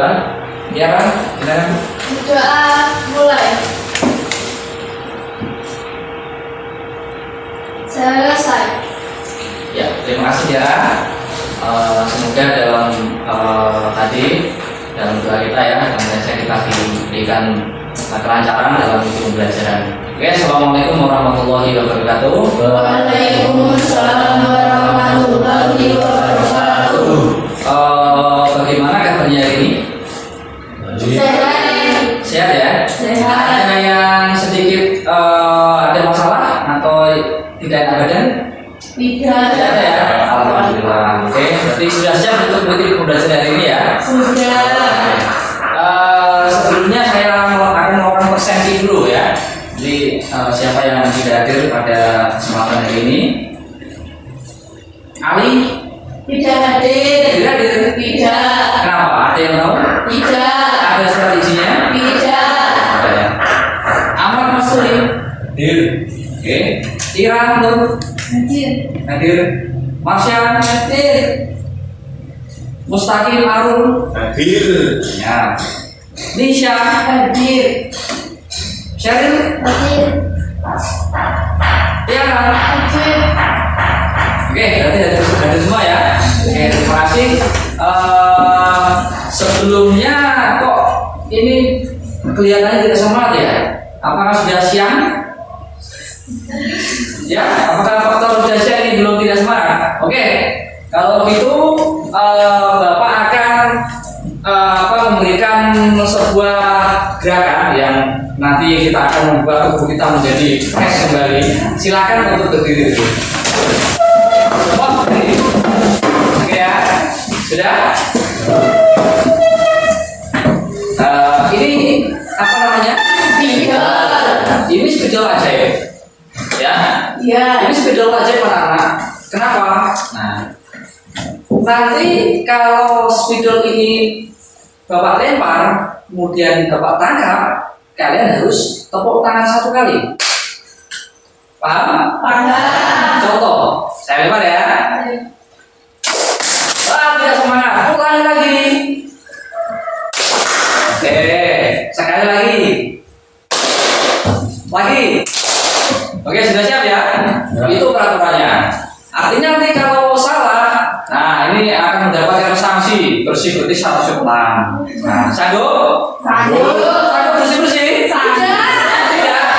berdoa. Ya kan? Silakan. Doa mulai. Selesai. Ya, terima kasih ya. Semoga dalam tadi dalam doa kita ya, dan saya kita diberikan kelancaran dalam pembelajaran. Oke, assalamualaikum warahmatullahi wabarakatuh. Waalaikumsalam warahmatullahi wabarakatuh. Bagaimana kabarnya hari ini? Sehat. Sehat ya? Sehat. Ada yang sedikit ada masalah atau tidak enak badan? Tidak. Tidak ada ya? Alhamdulillah. Oke, berarti sudah siap untuk mengikuti pembelajaran hari ini ya? Sudah. Sebelumnya saya akan melakukan presensi dulu ya. Jadi siapa yang tidak hadir pada kesempatan hari ini? Ali? Tidak hadir. Tidak hadir? Tidak. Kenapa? Ada yang tahu? Tidak. Ada strateginya? Tidak. Ada ya. Ahmad Masuri? Hadir. Oke. Ira Nur? Hadir. Hadir. Marsya? Hadir. Mustaqim Arun? Hadir. Ya. Nisha? Hadir. Sheryl? Hadir. Tiara? Hadir. Oke, berarti ada semua ya. Oke, terima kasih. Sebelumnya kok ini kelihatannya tidak semangat ya? Apakah sudah siang? Ya, apakah faktor sudah siang ini belum tidak semangat? Oke, kalau begitu Bapak akan memberikan sebuah gerakan yang nanti kita akan membuat tubuh kita menjadi fresh kembali. Silakan untuk berdiri dulu. Oh, berdiri. Oke ya, sudah. Ini apa namanya? Tidak. Ini spidol ajaib. Ya. Ya. Ini spidol ajaib anak-anak. Kenapa? Nah, nanti kalau spidol ini Bapak lempar, kemudian Bapak tangkap, kalian harus tepuk tangan satu kali. Paham? Paham. Contoh, saya lempar ya. Wah, tidak semangat. Ulangi lagi. Oke, sekali lagi. Lagi. Oke, sudah siap ya? Itu peraturannya. Artinya nanti kalau salah, nah ini akan mendapatkan sanksi bersih-bersih satu sekolah. Nah, sanggup? Sanggup. Sanggup bersih-bersih? Tidak.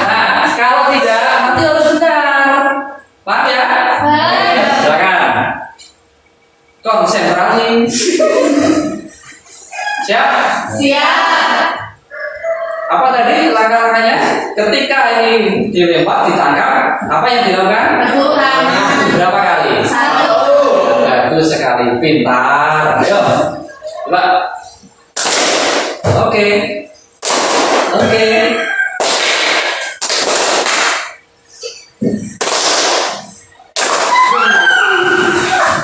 Nah, kalau tidak, nanti harus benar. Paham ya? Paham. Silakan. Konsentrasi. Siap? Siap. Apa tadi langkah-langkahnya? Ketika ini dilempar, ditangkap, apa yang dilakukan? Tepuk tangan. Berapa kali? Satu. Bagus sekali, pintar. Ayo, coba. Oke. Oke.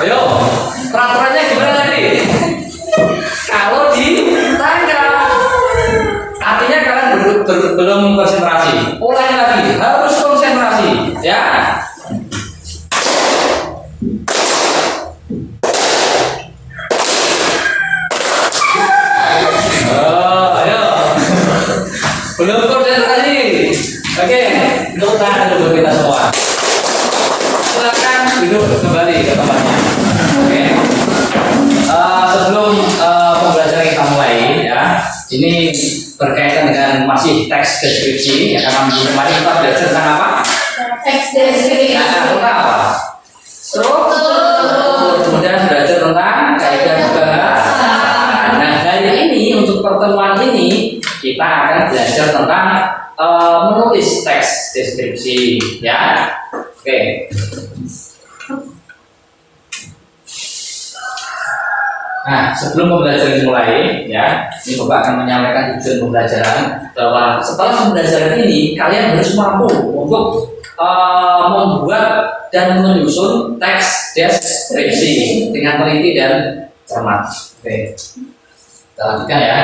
Ayo, peraturannya gimana tadi? Kalau ditangkap, artinya kalian belum konsentrasi. Ulangi lagi, harus konsentrasi, ya. Ayo. Belum konsentrasi. Oke, untuk tahan dulu kita semua. Silakan duduk kembali ke tempatnya. Oke. Sebelum pembelajaran kita mulai ya, ini berkaitan dengan masih teks deskripsi ya, karena minggu kemarin kita belajar tentang apa? Teks deskripsi. Nah, tentang apa? Struktur. Kemudian belajar tentang kaidah bahasa. Nah, hari ini untuk pertemuan ini kita akan belajar tentang menulis teks deskripsi ya. Oke. Nah, sebelum pembelajaran dimulai, ya, ini Bapak akan menyampaikan tujuan pembelajaran bahwa setelah pembelajaran ini kalian harus mampu untuk membuat dan menyusun teks deskripsi dengan teliti dan cermat. Oke, kita lanjutkan ya.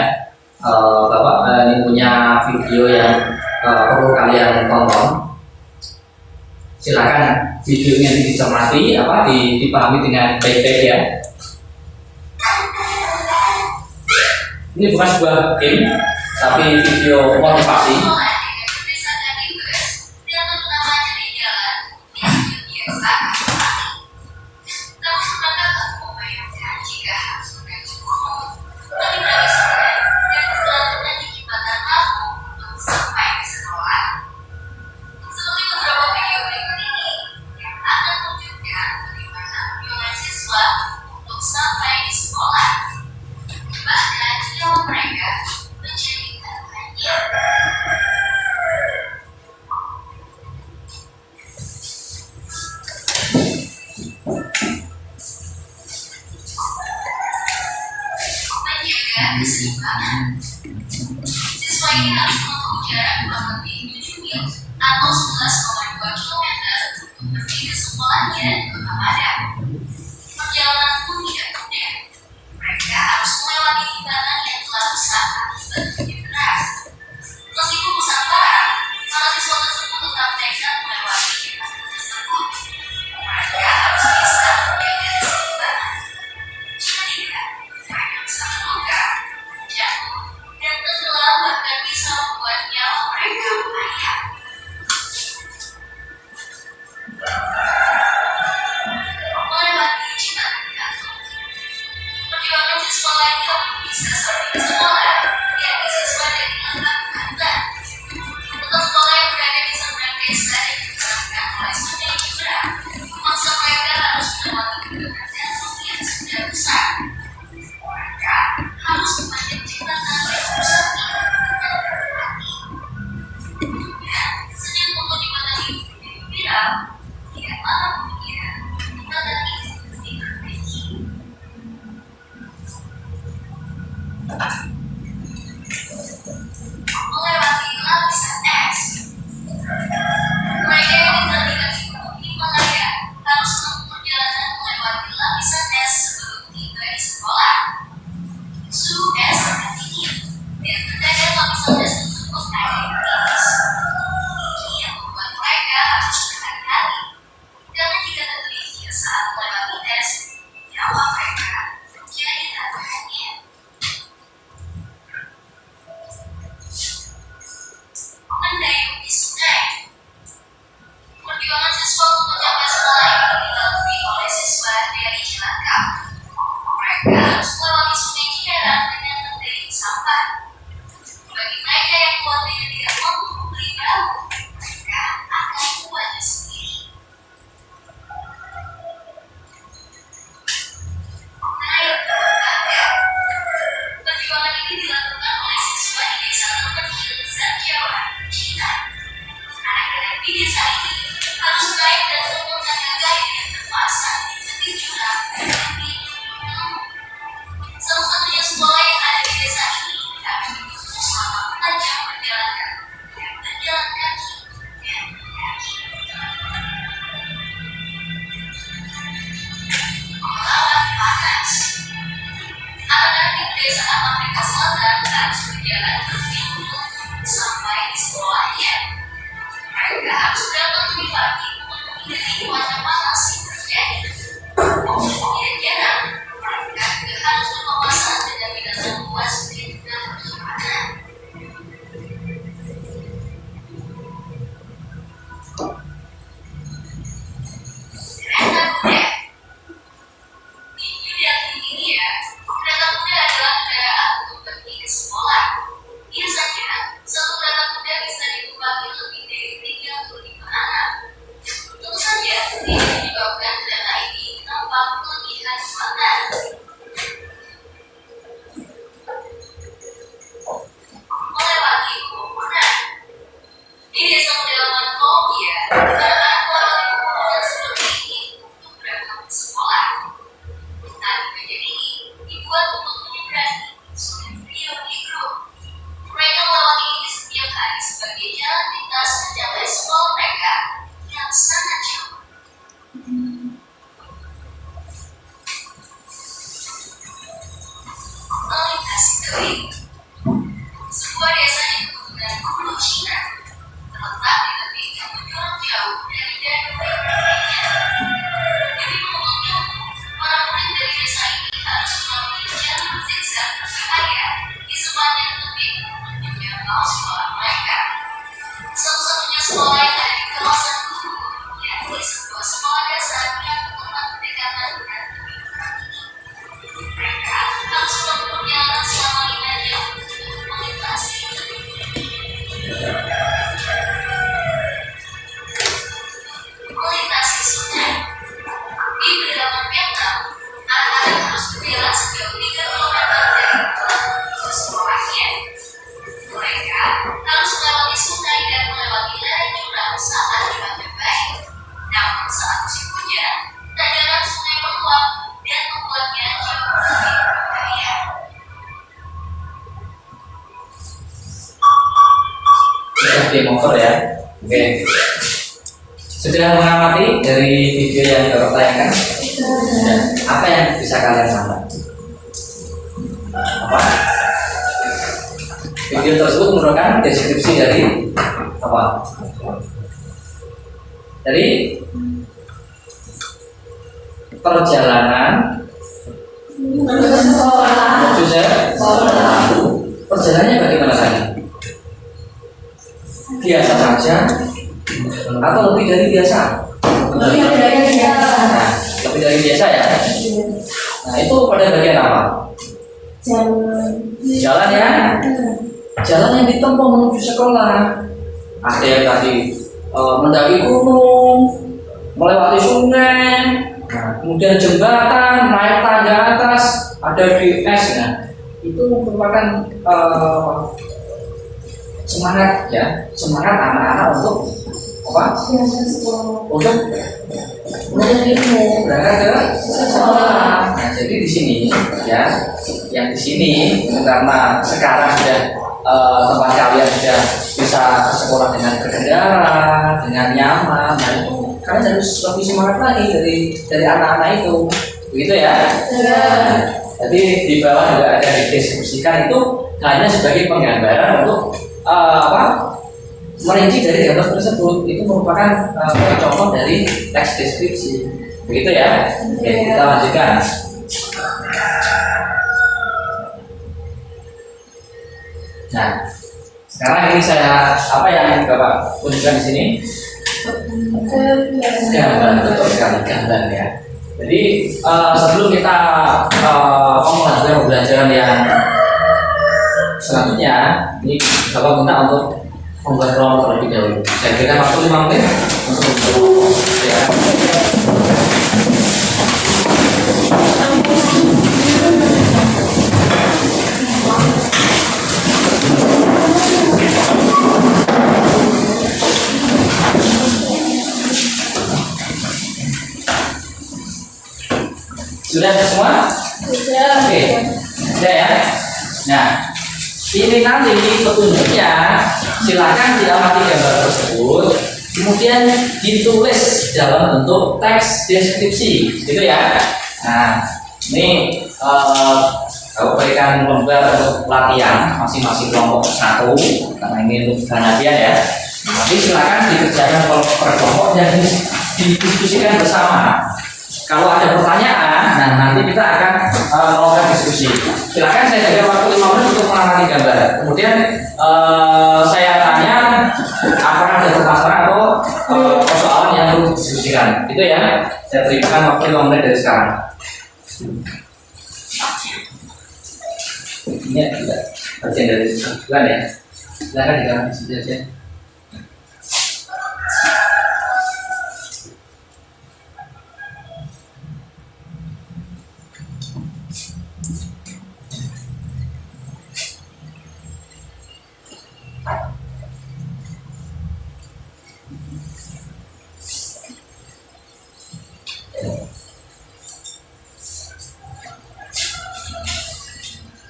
Bapak ini punya video yang perlu kalian tonton. Silakan videonya dicermati, dipahami dengan baik-baik ya. Ini bukan sebuah game, tapi video motivasi. Siswa ini harus menempuh jarak kurang lebih 7 mil atau 11,2 kilometer untuk pergi ke sekolahnya di Kota Padang. Perjalanan pun tidak mudah. Mereka harus melewati jembatan yang telah rusak akibat hujan deras. Meskipun rusak parah, para siswa tersebut tetap nekat melewati jembatan tersebut. Mereka harus bisa menjaga keseimbangan. Jika tidak, mereka bisa terluka, jatuh, dan tenggelam bahkan bisa membuat nyawa mereka melayang. Melewati jembatan gantung. Perjuangan siswa lainnya pun bisa sampai ke sekolah, yakni siswa dari Lembang, Banten. Untuk sekolah yang berada di seberang desa dan diterapkan oleh Sungai Jurang, memaksa mereka harus melewati jembatan gantung yang sudah rusak. Mereka harus memanjat jembatan yang rusak ini dengan berhati. Dan sejak pokok jembatan itu menjadi viral, tidak lama kemudian jembatan itu diperbaiki. Melewati lapisan es. Mereka yang tinggal di kaki gunung Himalaya harus menempuh perjalanan melewati lapisan es sebelum tiba di sekolah. Suhu es sangat dingin, dan terkadang lapisan es tersebut ada yang tipis. Ini yang membuat mereka harus berhati-hati, karena jika tergelincir saat melewati es, nyawa mereka menjadi taruhannya. Mendayung di sungai. Perjuangan siswa untuk mencapai sekolah ini dilalui oleh siswa dari Cilangkap. Mereka harus melewati sungai Ciherang dengan mendayung sampah. Bagi mereka yang keluarganya tidak mampu membeli perahu, mereka akan membuatnya sendiri. Naik ke tangga. Perjuangan ini dilakukan oleh siswa di desa terpencil Zarjawa, Cina. Anak-anak di desa ini harus naik dan turun tangga kayu yang terpasang di tepi jurang dan tepi gunung. Satu-satunya sekolah yang ada di desa ini harus ditutup selama 4 jam perjalanan dan berjalan kaki dan mendaki. Melawan panas. Anak-anak di pedesaan Afrika Selatan harus berjalan berminggu sampai di sekolahnya. Mereka harus datang game over ya. Oke. Sudah mengamati dari video yang baru tayangkan? Sudah. Apa yang bisa kalian sampai? Apa? Video tersebut merupakan deskripsi dari apa? Dari perjalanan menuju sekolah. Perjalanannya bagaimana tadi? Biasa saja atau lebih dari biasa? Nah, lebih dari biasa ya. Nah, itu pada bagian apa? Jalan ya. Jalan yang ditempuh menuju sekolah. Ada yang tadi mendaki gunung, melewati sungai, kemudian jembatan, naik tangga atas, ada BS. Nah, itu merupakan semangat ya, semangat anak-anak untuk apa? Untuk berangkat ke sekolah. Nah, jadi di sini ya, yang di sini karena sekarang sudah tempat kalian sudah bisa ke sekolah dengan berkendara, dengan nyaman. Nah, itu kalian harus lebih semangat lagi dari anak-anak itu, begitu ya? Jadi di bawah juga ada dideskripsikan, itu hanya sebagai penggambaran untuk merinci dari gambar tersebut. Itu merupakan contoh dari teks deskripsi, begitu ya? Oke, kita lanjutkan. Nah, sekarang ini saya apa yang Bapak tunjukkan di sini? Gambar, betul sekali, gambar ya. Jadi sebelum kita melanjutkan pembelajaran yang selanjutnya, ini Bapak minta untuk membuat kelompok terlebih dahulu. Saya berikan waktu 5 menit untuk ya. Sudah semua? Sudah. Oke, sudah ya. Nah, ini nanti petunjuknya silakan diamati gambar tersebut, kemudian ditulis dalam bentuk teks deskripsi, gitu ya. Nah, ini aku berikan lembar untuk latihan masing-masing kelompok 1 karena ini untuk perhatian ya. Nanti silakan dikerjakan per kelompok dan didiskusikan bersama. Kalau ada pertanyaan, nah nanti kita akan melakukan diskusi. Silakan saya berikan waktu 5 menit untuk mengamati gambar. Kemudian saya tanya apakah ada permasalahan atau persoalan yang perlu didiskusikan. Itu ya. Saya berikan waktu 5 menit dari sekarang. Ini tidak bagian dari bukan ya. Silakan digambar saja.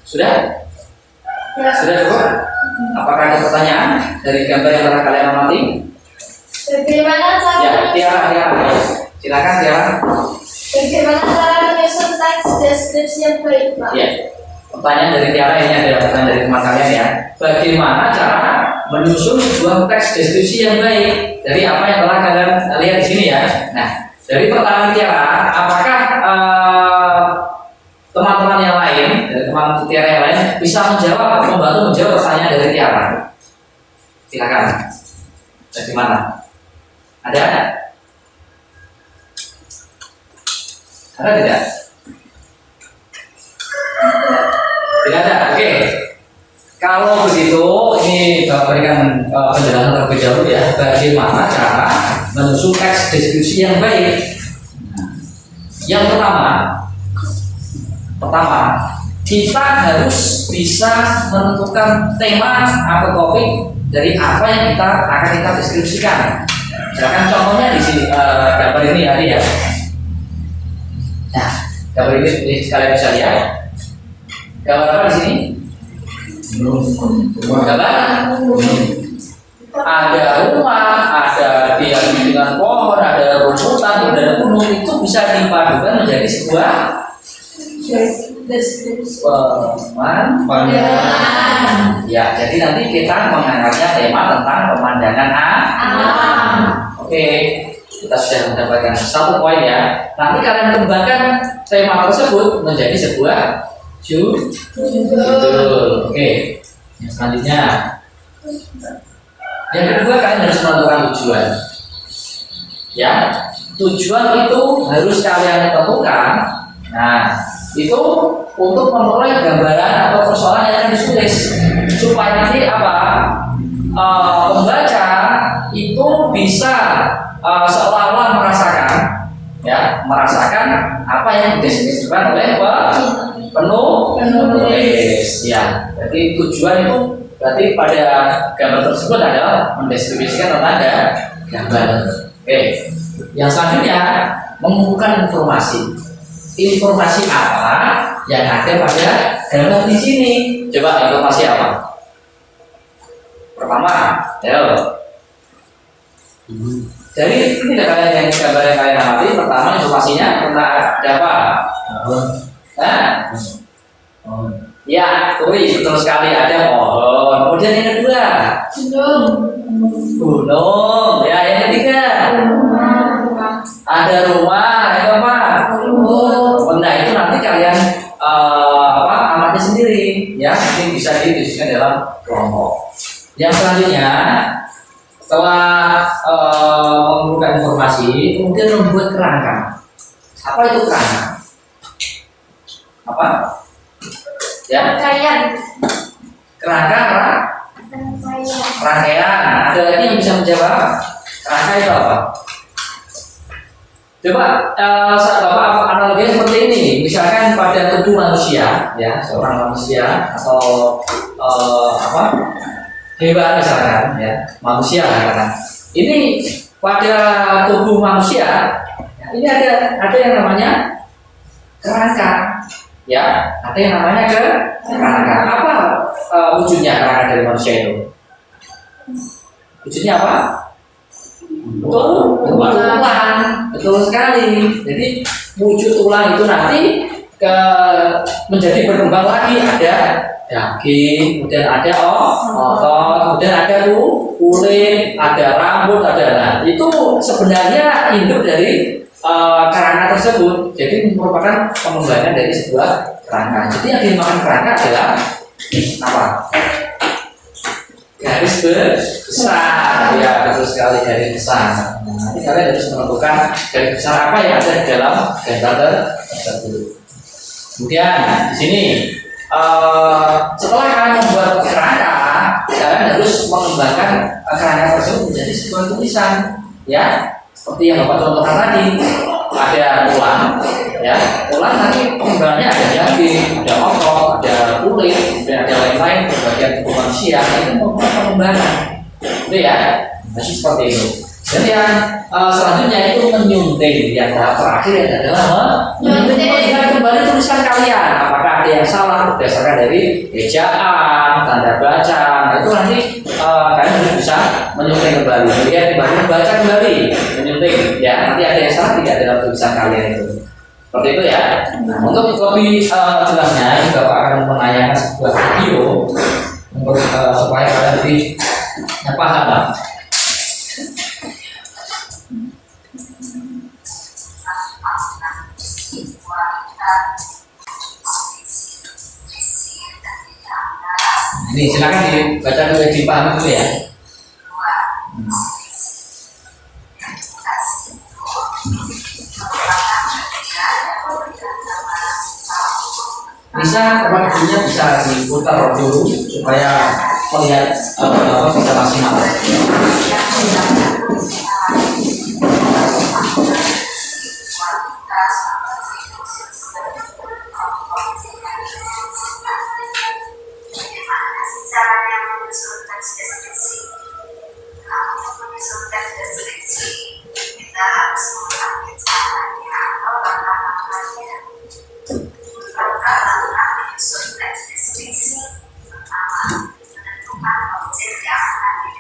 Sudah? Ya. Sudah cukup? Apakah ada pertanyaan dari gambar yang telah kalian amati? Bagaimana cara Ya, Tiara. Silakan Tiara. Bagaimana cara menyusun teks deskripsi yang baik, Pak? Ya. Pertanyaan dari Tiara ini adalah pertanyaan dari teman kalian ya. Bagaimana cara menyusun sebuah teks deskripsi yang baik dari apa yang telah kalian lihat di sini ya? Nah, dari pertanyaan Tiara, apakah teman-teman yang lain, dari teman Tiara yang lain bisa membantu menjawab pertanyaan dari Tiara? Silakan. Dari mana? Ada? Ada tidak? Tidak ada. Oke. Kalau begitu, ini Bapak berikan penjelasan terlebih dahulu ya, bagaimana cara menyusun teks deskripsi yang baik. Yang pertama, kita harus bisa menentukan tema atau topik dari apa yang akan kita deskripsikan. Misalkan contohnya di sini gambar ini ya. Nah, gambar ini kalian bisa lihat. Gambar apa di sini? Gambar ada rumah, ada dengan pohon, ada rumputan, ada gunung, itu bisa dipadukan menjadi sebuah Deskripsi. pemandangan. Ya, jadi nanti kita mengangkatnya tema tentang pemandangan alam. Oke, kita sudah mendapatkan satu poin ya. Nanti kalian kembangkan tema tersebut menjadi sebuah judul. Oke, yang selanjutnya. Yang kedua, kalian harus menentukan tujuan. Ya, tujuan itu harus kalian tentukan. Nah, itu untuk memperoleh gambaran atau persoalan yang akan ditulis supaya nanti apa pembaca itu bisa seolah-olah merasakan apa yang dideskripsikan oleh penulis. Ya, jadi tujuan itu berarti pada gambar tersebut adalah mendeskripsikan tentang gambar. Oke, yang selanjutnya mengumpulkan informasi. Informasi apa yang ada pada gambar di sini? Coba informasi apa? Pertama, Jadi ini kalian yang gambar yang kalian amati. Pertama informasinya tentang ada apa? Ya, tulis betul sekali ada pohon. Kemudian yang kedua, gunung. Ya, yang ketiga, ada rumah. Itu apa? Nah, itu nanti kalian amati sendiri, ya. Mungkin bisa didiskusikan dalam kelompok. Yang selanjutnya, setelah mengumpulkan informasi, kemudian membuat kerangka. Apa itu kerangka? Apa? Ya. Kerangka rangkaian. Ada lagi yang bisa menjawab? Kerangka itu apa? Coba Bapak analoginya seperti ini. Misalkan pada tubuh manusia, ya, seorang manusia atau hewan misalkan, ya, manusia kan. Ini pada tubuh manusia, ini ada yang namanya kerangka, ya, ada yang namanya kerangka. Apa wujudnya kerangka dari manusia itu? Wujudnya apa? Tulang. Betul sekali. Jadi wujud tulang itu nanti menjadi berkembang lagi, ada daging, kemudian ada otot, kemudian ada kulit, ada rambut, ada. Itu sebenarnya induk dari kerangka tersebut. Jadi merupakan pengembangan dari sebuah kerangka. Jadi yang dimakan kerangka adalah apa? Garis besar, ya, betul sekali, garis besar. Nah, nanti kalian harus menentukan garis besar apa yang ada di dalam gambar tersebut. Kemudian di sini setelah kalian membuat kerangka, kalian harus mengembangkan kerangka tersebut menjadi sebuah tulisan, ya, seperti yang Bapak contohkan tadi. Ada tulang, ya, tulang nanti pengembangannya ada daging, ada otot, ada kulit, dan ada lain-lain bagian tubuh manusia. Itu merupakan pengembangan, itu ya, masih seperti itu. Dan yang selanjutnya itu menyunting. Yang tahap terakhir adalah menyunting, melihat kembali tulisan kalian. Apakah ada yang salah berdasarkan dari ejaan, tanda baca. Nah, itu nanti kalian harus bisa menyunting kembali, melihat kembali, membaca kembali, menyunting. Ya, nanti ada yang salah tidak dalam tulisan kalian itu. Seperti itu ya. Nah, untuk lebih jelasnya, ini Bapak akan menayangkan sebuah video untuk supaya kalian lebih paham. Ini silakan dibaca dulu, dipahami dulu ya. Bisa waktunya bisa diputar dulu supaya melihat bisa maksimal.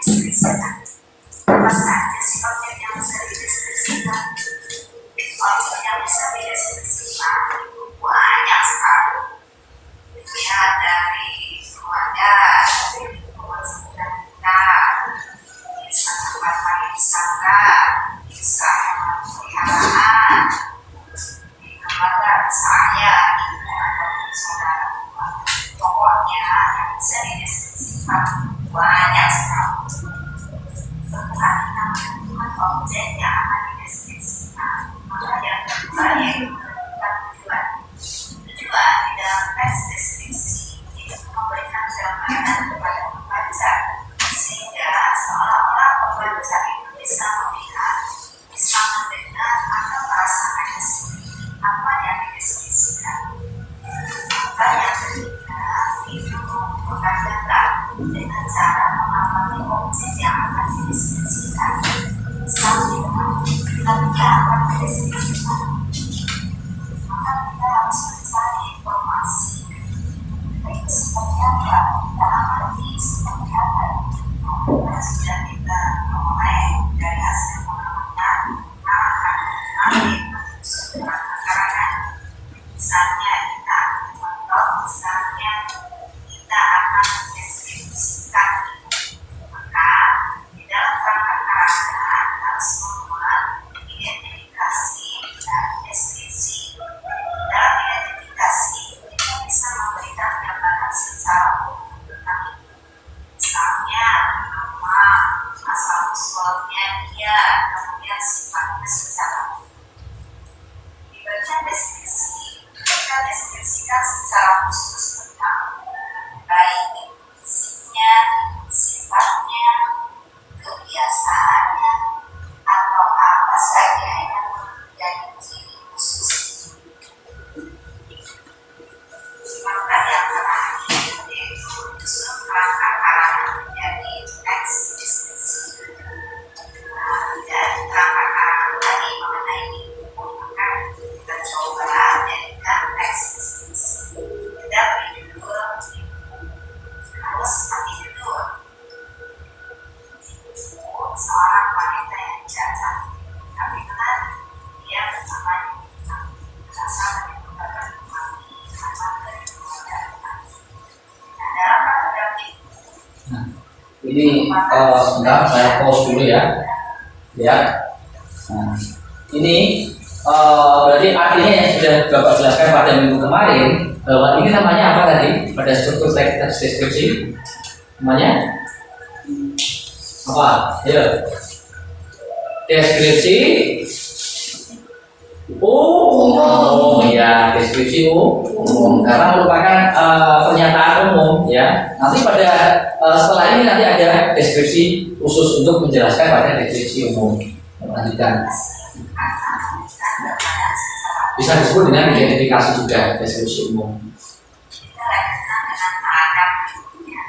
dideskripsikan. Apa saja sih objek yang bisa dideskripsikan? Objek yang bisa dideskripsikan itu banyak sekali. Dilihat dari keluarga, dari lingkungan sekitar kita, bisa tempat pariwisata, bisa hewan peliharaan, di keluarga saya, ataupun saudara. Pokoknya yang bisa dideskripsikan banyak sekali. Setelah kita menentukan objek yang akan dideskripsikan, maka yang kedua yaitu menentukan tujuan. Tujuan di dalam teks deskripsi itu memberikan gambaran kepada pembaca, sehingga seolah-olah pembaca itu bisa melihat, bisa mendengar atau merasakan sendiri apa yang dideskripsikan. Maka yang ketiga itu membutuhkan data dengan cara mengamati objek yang akan dideskripsikan. Misalnya, ketika akan dideskripsikan, maka kita harus mencari informasi baik seperti apa, kita amati seperti apa. Karena sudah kita mulai dari hasil pengamatan, akan menarik sudah masyarakat. Misalnya kita contoh, misalnya kita akan mendeskripsikan, maka di dalam perangkat karakter harus membuat identifikasi dan deskripsi. Dalam identifikasi kita bisa memberikan gambaran secara umum tentang itu. Misalnya nama, asal usulnya dia, kemudian sifatnya secara umum. Di bagian deskripsi kita deskripsikan secara khusus tentang baik fungsinya, sifatnya, kebiasaannya, atau apa saja yang menjadi ciri khusus. Maka yang terakhir yaitu menyusun perangkat karakter menjadi teks deskripsi. Dan perangkat karakter tadi mengenai itu, maka kita coba jadikan teks deskripsi. Kita beri judul harus seperti judul. Seorang wanita yang tidak cantik, tapi benar dia bersama berasal dari keluarga kami, anak dari keluarga kami. Nah, dalam paragraf itu, Ini sebentar saya pause dulu ya. Ya. Nah, ini berarti artinya yang sudah Bapak jelaskan pada minggu kemarin bahwa ini namanya apa tadi pada struktur teks deskripsi? Namanya apa? Ya. Deskripsi umum. Ya, deskripsi umum karena merupakan pernyataan umum ya. Nanti pada setelah ini nanti ada deskripsi khusus untuk menjelaskan pada deskripsi umum. Lanjutkan. Bisa disebut dengan identifikasi juga deskripsi umum. kita lanjutkan dengan paragraf berikutnya.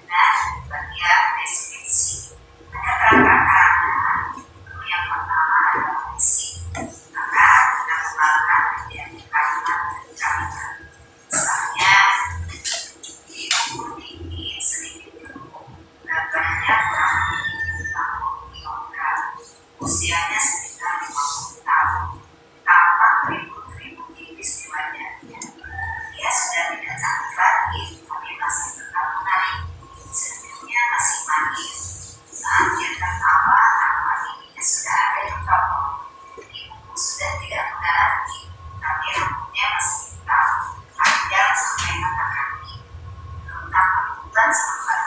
Dengan bagian deskripsi. Ada perangkat karakter. Yang pertama adalah misi. Maka kita kembangkan menjadi kalimat dan kalimat. Misalnya, di umur tinggi sedikit gemuk, berat badannya kurang lebih 60 kilogram, usianya sekitar 50 tahun, tampak keriput-keriput tipis di wajahnya. Dia sudah tidak cantik lagi, tapi masih tetap menarik. Senyumnya masih manis. Saat dia tertawa, tanpa giginya sudah ada yang copot. Di buku sudah tidak muda lagi, tapi rambutnya masih hitam, panjang sampai mata kaki. Belum bukan sampai.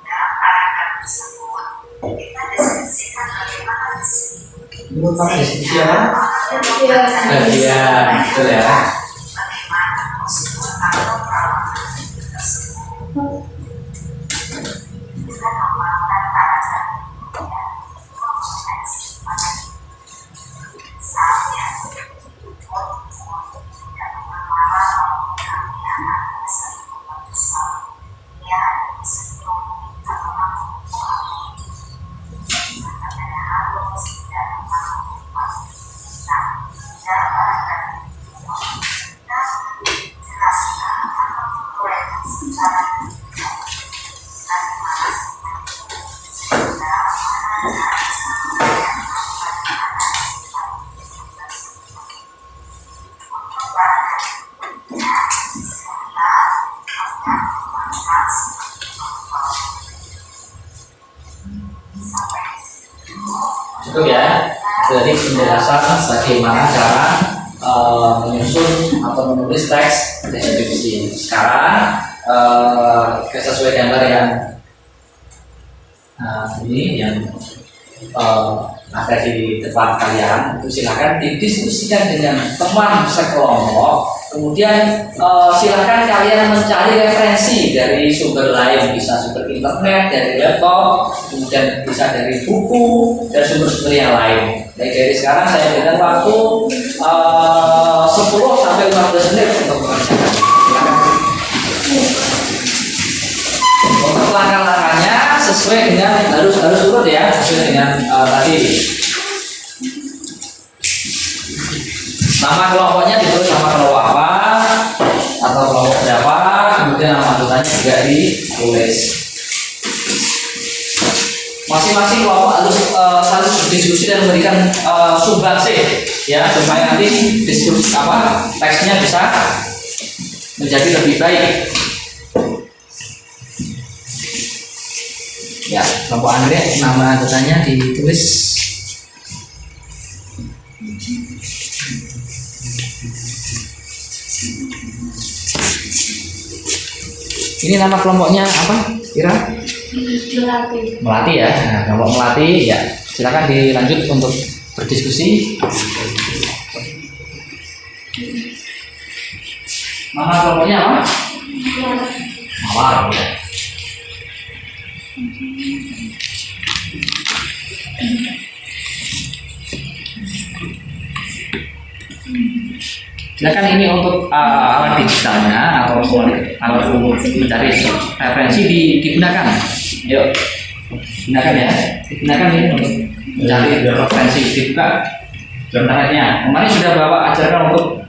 Dalam paragraf tersebut, kita deskripsikan bagaimana di sini. Merupakan deskripsi apa? Iya. Bagian, betul ya. Bagaimana postur atau perawakan tersebut. Kita menggunakan paragraf konteks pada misalnya tidak mengenal kami anak saling memutuskan dia sebelum kita mengaku ada halus tidak mengaku kita dalam paragraf kita jelaskan atau menguraikan secara detail Cukup ya. Jadi penjelasan bagaimana cara menyusun atau menulis teks deskripsi. Sekarang sesuai gambar yang ini yang ada di depan kalian, itu silakan didiskusikan dengan teman sekelompok. Kemudian silakan kalian mencari referensi dari sumber lain, bisa sumber internet, dari laptop, kemudian bisa dari buku dan sumber-sumber yang lain. Jadi dari sekarang saya berikan waktu 10 sampai 15 menit untuk mengerjakan. Silakan. Untuk langkah-langkahnya sesuai dengan harus urut ya, sesuai dengan tadi. Nama kelompoknya ditulis nama kelompok apa atau kelompok berapa, kemudian nama anggotanya juga ditulis. Masing-masing kelompok harus saling berdiskusi dan memberikan sumbangsih ya, supaya nanti diskusi teksnya bisa menjadi lebih baik. Ya, kelompok Andre nama anggotanya ditulis. Ini nama kelompoknya apa? Kira? Melati ya. Nah, kelompok Melati ya. Silakan dilanjut untuk berdiskusi. Nama kelompoknya apa? Mawar ya. Silakan ini untuk alat digitalnya atau alat untuk mencari referensi digunakan. Yuk, gunakan ya. Digunakan ini untuk mencari referensi, dibuka internetnya. Kemarin sudah Bapak ajarkan untuk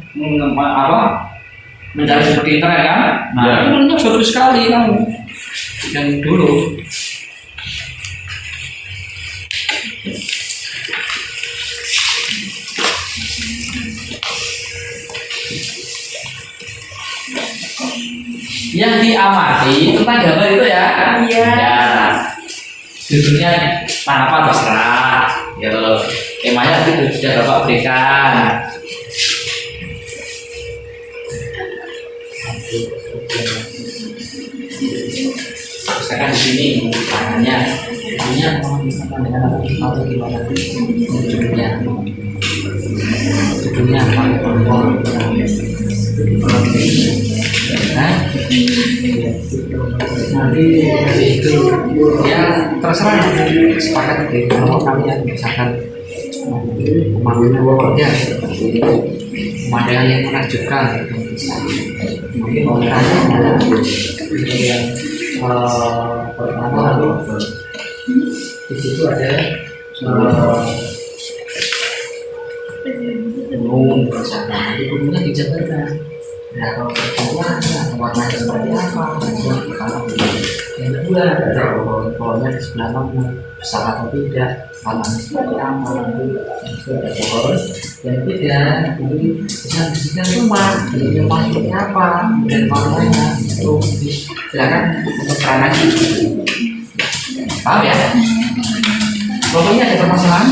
mencari seperti internet kan? Nah, itu bagus sekali kamu yang dulu. Yang diamati tentang gambar itu ya. Iya. Ya. Judulnya apa terserah. Ya, temanya nanti sudah Bapak berikan. Misalkan di sini tangannya, judulnya atau gimana? Judulnya apa? Nanti itu ya terserah sepakat deh kalau kalian misalkan pemandangan pemandangan yang menakjubkan bisa mungkin orangnya yang pertama di situ ada gunung misalkan di gunungnya dijabarkan. Nah, kalau pertemuan warnanya seperti apa? Yang kedua, ada pohonnya di sebelah mana, besar atau tidak, warnanya seperti apa? Itu ada pohon. Yang ketiga, jadi bisa disediakan rumah, jadi rumah seperti apa dan warnanya itu silakan untuk keterangan. Paham ya? Pokoknya ada permasalahan?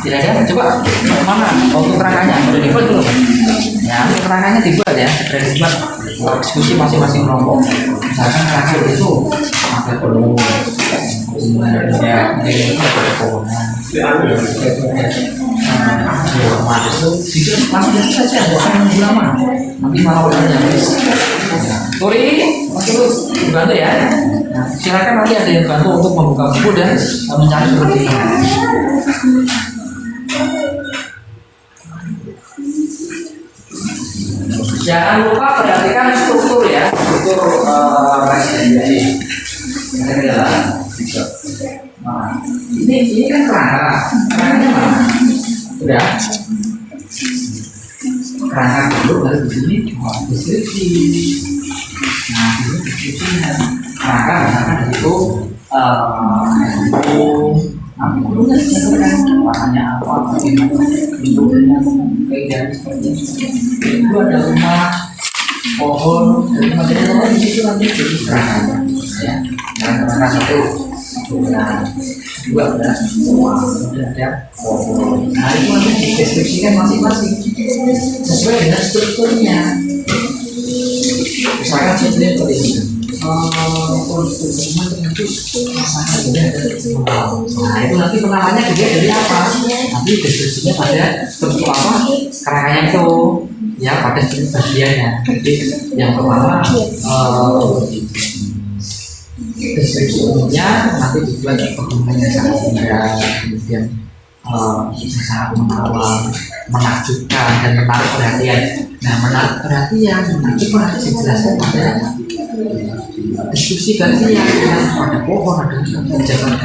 Tidak ada, coba mana untuk kerangkanya sudah dibuat belum? Ya, untuk kerangkanya dibuat ya, sudah dibuat diskusi masing-masing kelompok. Misalkan kerangka itu ada belum, ya, ini ada pohonan, rumah itu langsung saja, bukan menunggu lama. Nanti malah orangnya habis. Sorry, masih bantu ya. Nah, silakan nanti ada yang bantu untuk membuka buku dan mencari seperti ini. Jangan lupa perhatikan struktur ya, struktur resensi. Nah, ini kan kerangkanya mana? Sudah. Kerangka dulu baru di sini deskripsi. Nah, ini deskripsinya. Kerangka misalkan di situ bukunya disebutkan warnanya apa, bagaimana bentuknya, kayak seperti itu. Itu ada rumah, pohon, jadi material pohon di situ nanti jadi kerangka, ya. Kerangka satu, dua belas, kemudian ada pohon. Nah itu nanti dideskripsikan masing-masing sesuai dengan strukturnya. Misalkan contohnya seperti ini. Nah itu nanti penamanya juga dari apa? Nanti deskripsinya pada bentuk apa? Kerangkanya itu ya pada bagiannya. Jadi yang pertama deskripsi umumnya nanti dibuat perkembangannya sangat indah, kemudian bisa sangat menawan, menakjubkan dan menarik perhatian. Nah menarik perhatian nanti nanti dijelaskan pada diskusi gantian, ada pohon, ada jalan.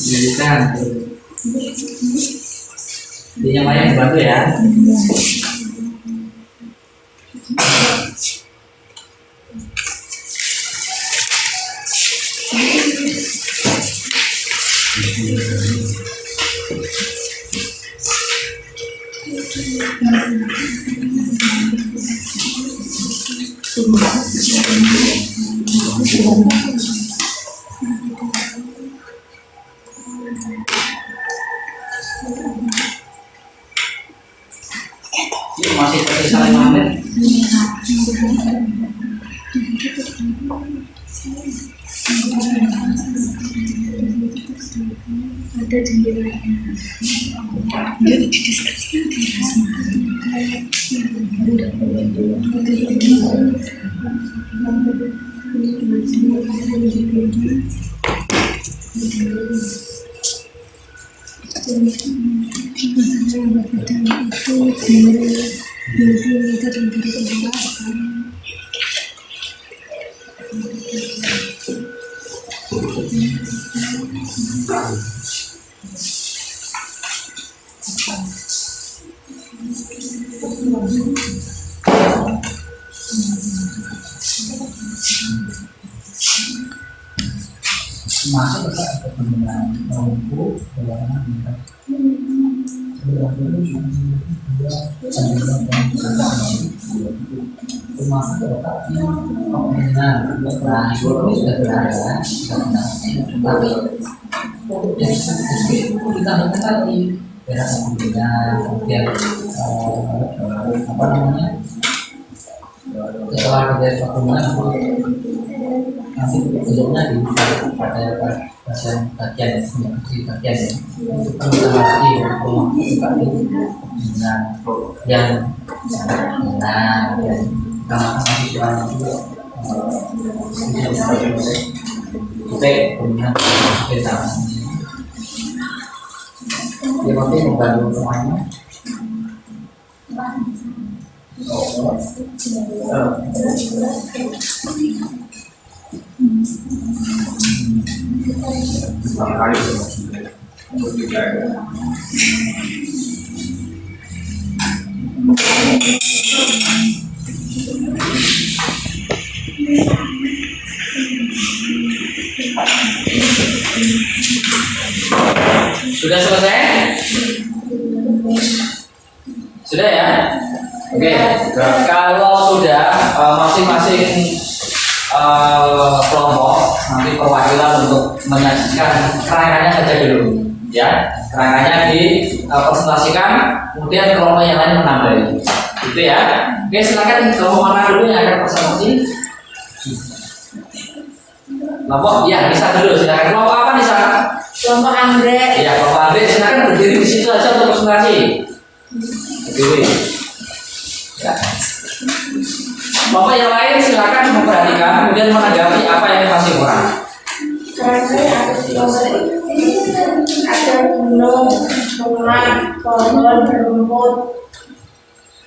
Jadikan di yang lain dibantu ya. Masih tersisa 5 menit. Ada jendelanya. Jadi dideskripsikan masuk ke penggunaan lampu berwarna merah. Rumah terletak di Pemenang. Nah, itu sudah berada, tapi kita tadi beras kemudian apa namanya setelah dari pertemuan nanti bentuknya di pada bagian ya itu kan utama lagi rumah buka itu yang sangat dan kalau masih jualan juga kita kemudian kita dia nanti membantu semuanya. Sudah selesai? Sudah ya? Oke. Kalau sudah masing-masing kelompok nanti perwakilan untuk menyajikan kerangkanya saja dulu, ya. Kerangkanya dipresentasikan, kemudian kelompok yang lain menambahi, gitu ya. Oke, silakan kelompok mana dulu yang akan presentasi? Kelompok, ya Nisa dulu silakan. Kelompok apa Nisa? Kelompok anggrek. Ya kelompok anggrek silakan berdiri di situ aja untuk presentasi. Berdiri. Ya. Kelompok yang lain silakan memperhatikan kemudian menanggapi apa yang masih kurang. Ada gunung, rumah, pohon, rumput.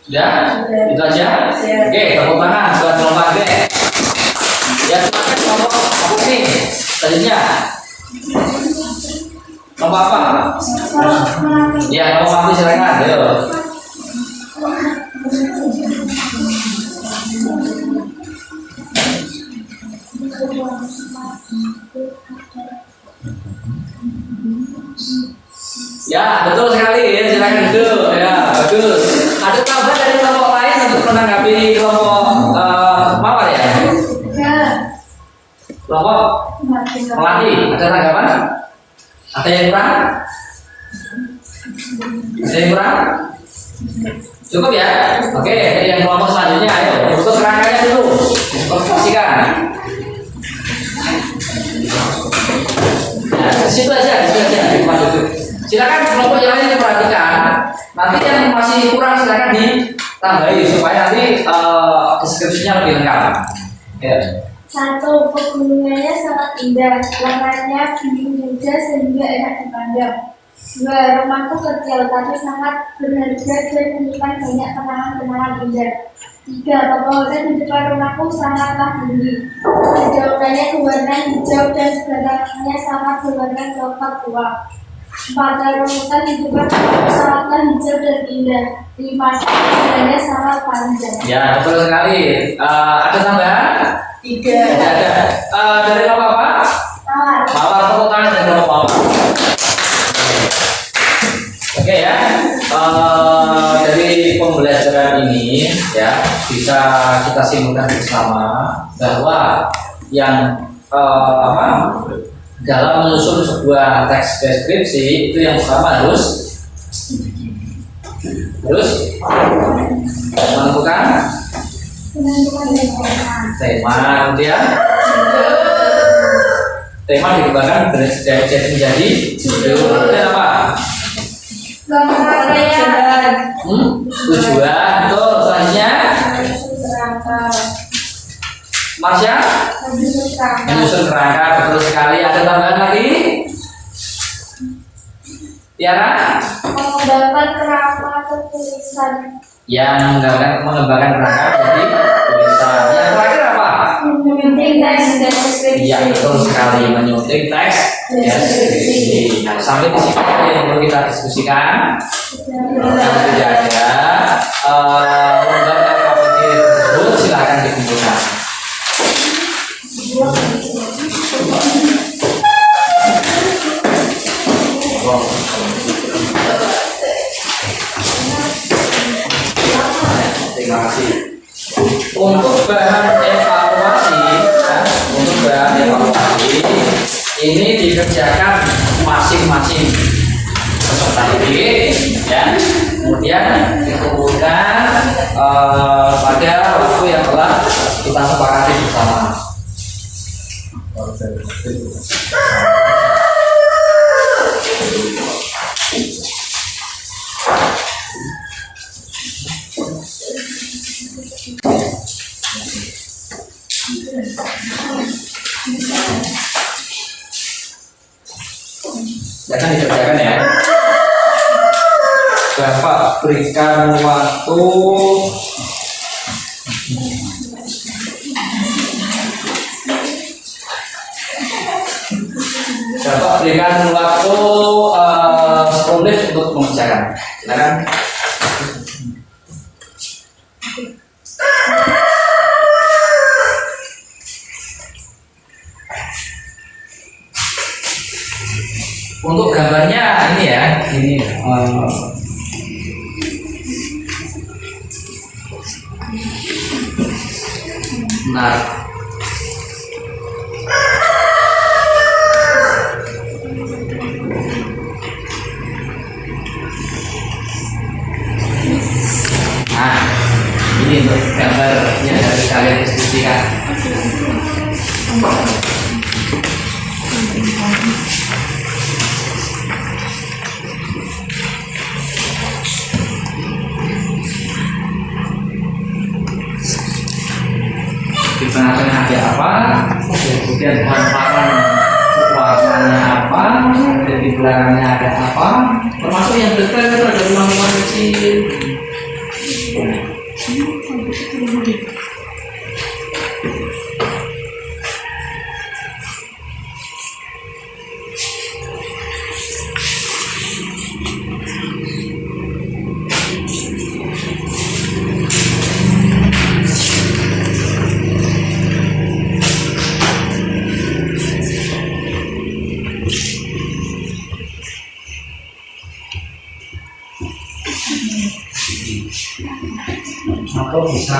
Ya, itu aja. Ya. Oke, tepuk tangan buat kelompok anggrek. Ya, silakan kelompok apa nih? Selanjutnya. Kelompok apa? Ya, kelompok mati silakan. Ayo. Ya, betul sekali. Ya, silakan duduk. Ya, bagus. Ada tambahan dari kelompok lain untuk menanggapi kelompok mawar ya? Ya. Kelompok melati. Ada tanggapan? Ada yang kurang? Ada yang kurang? Cukup ya? Oke, yang kelompok selanjutnya ayo. Untuk kerangkanya dulu. Konstruksikan. Nah, situ aja, silakan kelompok yang lain diperhatikan. Nanti yang masih kurang silakan ditambahi supaya nanti deskripsinya lebih lengkap. Ya. 1. Pegunungannya sangat indah, warnanya biru muda sehingga enak dipandang. 2. Rumahku kecil tapi sangat berharga dan menyimpan banyak kenangan-kenangan indah. 3. Pepohonan di depan rumahku sangatlah tinggi. Dedaunan berwarna hijau dan sebarangannya sangat berwarna coklat tua. 4. Rumputan di depan rumahku sangatlah hijau dan indah. 5. Jalannya sangat panjang. Ya, betul sekali. Ada tambahan? 3. Ada. Dari kelompok apa? Mawar. Mawar, tepuk tangan dari kelompok mawar. Oke ya. Dari pembelajaran ini ya bisa kita simpulkan bersama bahwa yang dalam menyusun sebuah teks deskripsi itu yang pertama harus menentukan tema, kemudian tema dikembangkan menjadi judul dan apa? Tujuan, betul. Selanjutnya Marsha menyusun kerangka, betul sekali. Ada tambahan lagi? Tiara? Mengembangkan kerangka tulisan. Yang mengembangkan kerangka jadi tulisan. Yang terakhir apa? Menyunting teks deskripsi. Iya, betul sekali, menyunting teks deskripsi. Nah, sampai di sini ada yang perlu kita diskusikan. Yang tidak ada lembar LKPD tersebut silakan dikumpulkan. Terima kasih. Untuk bahan evaluasi, ini dikerjakan masing-masing peserta didik, ya. Kemudian dikumpulkan pada waktu yang telah kita sepakati bersama. Jangan dikerjakan ya. Bapak berikan waktu 10 menit untuk mengerjakan. Silakan. Untuk gambarnya ini ya, ini nah, ini untuk gambar yang harus kalian diskusikan. belakangnya ada apa, termasuk yang dekat itu ada rumah-rumah kecil. Atau bisa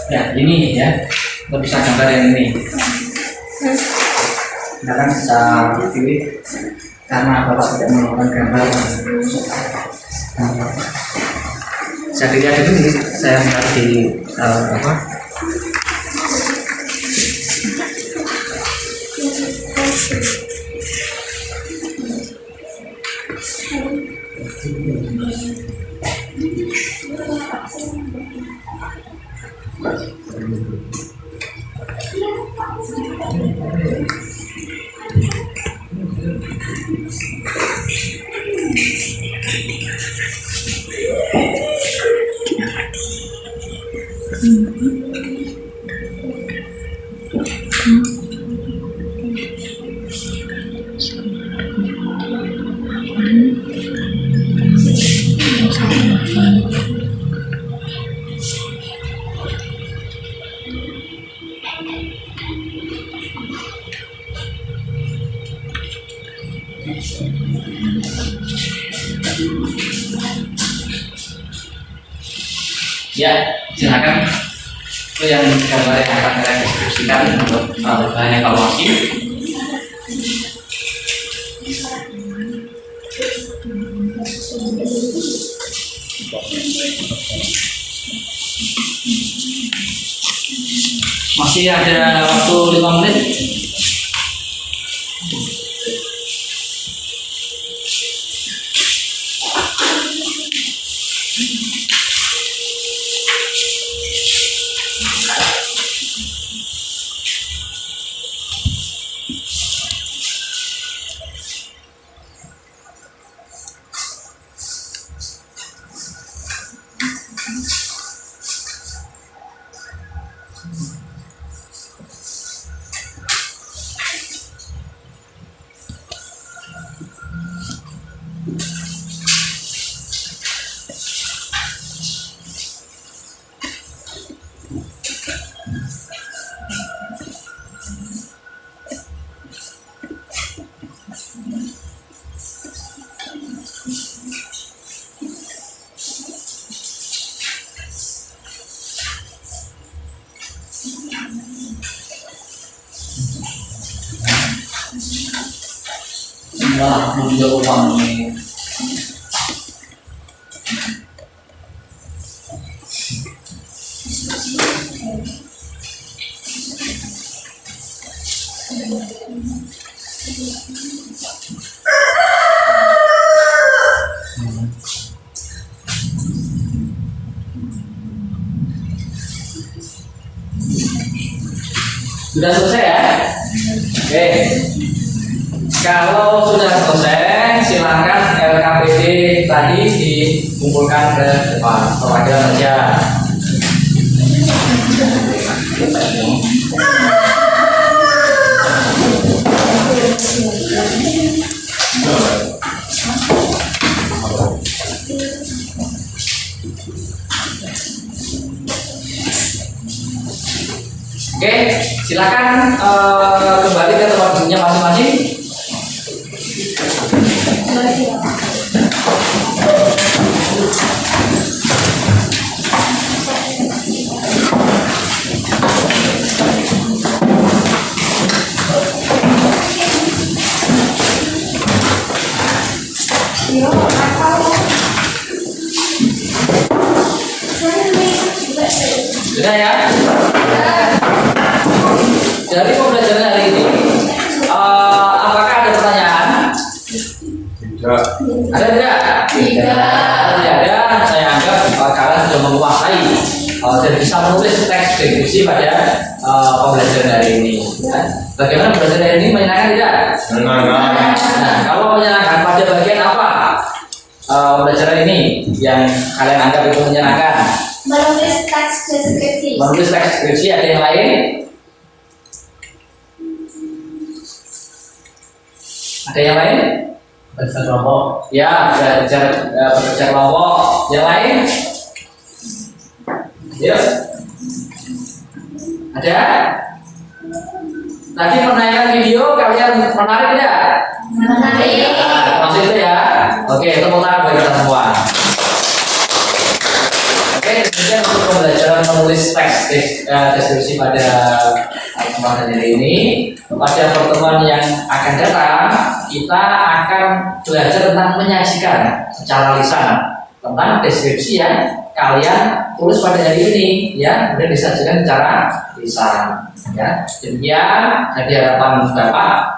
ya ini ya, kita bisa gambar yang ini. Kita kan bisa pilih karena bapak tidak melakukan gambar. Saya dilihat ini saya melihat di apa? Ya, silakan. Itu yang gambar yang akan saya deskripsikan untuk bahan evaluasi. Masih ada waktu 5 menit. Wah, mau juga uang ini. Sudah selesai ya? Oke. Kalau sudah selesai, silakan LKPD tadi dikumpulkan ke depan. Perwakilan saja. Oke, silakan kembali ke tempat duduknya masing-masing. Yo, atau Sudah ya? Dari pembelajaran hari ini, apakah ada pertanyaan? Tidak. Ada tidak? Kalau tidak ada, saya anggap kalian sudah menguasai dan bisa menulis teks diskusi pada pembelajaran hari ini. Ya. Bagaimana pembelajaran hari ini, menyenangkan tidak? Menyenangkan. Nah, kalau menyenangkan pada bagian apa pembelajaran ini yang kalian anggap itu menyenangkan? menulis teks deskripsi. Menulis teks deskripsi, ada yang lain? Ada yang lain? Baca kelompok. Ya, belajar kelompok. Yang lain? Yuk. Ada? Tadi menayangkan video, kalian menarik tidak? Menarik. Nah, maksud itu ya. Oke, tepuk tangan bagi kita semua. Oke, kemudian untuk pembelajaran menulis teks deskripsi pada kesempatan hari ini, pada pertemuan yang akan datang, kita akan belajar tentang menyajikan secara lisan tentang deskripsi yang kalian tulis pada hari ini, ya, kemudian disajikan secara lisan. Ya, demikian. Jadi harapan Bapak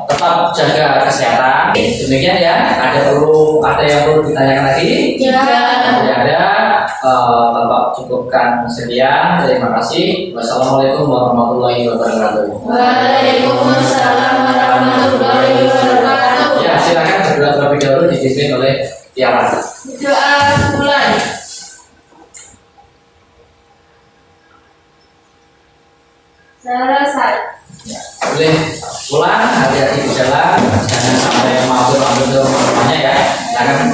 tetap jaga kesehatan. Demikian ya. Ada yang perlu ditanyakan lagi? Ya. Tidak ada. Bapak cukupkan sekian. Terima kasih. Wassalamualaikum warahmatullahi wabarakatuh. Waalaikumsalam warahmatullahi wabarakatuh. Ya, silakan berdoa terlebih dahulu dipimpin oleh Tiara. Doa mulai. Selesai. Boleh pulang, hati-hati di jalan, jangan sampai mabuk-mabuk ke rumahnya ya. Jangan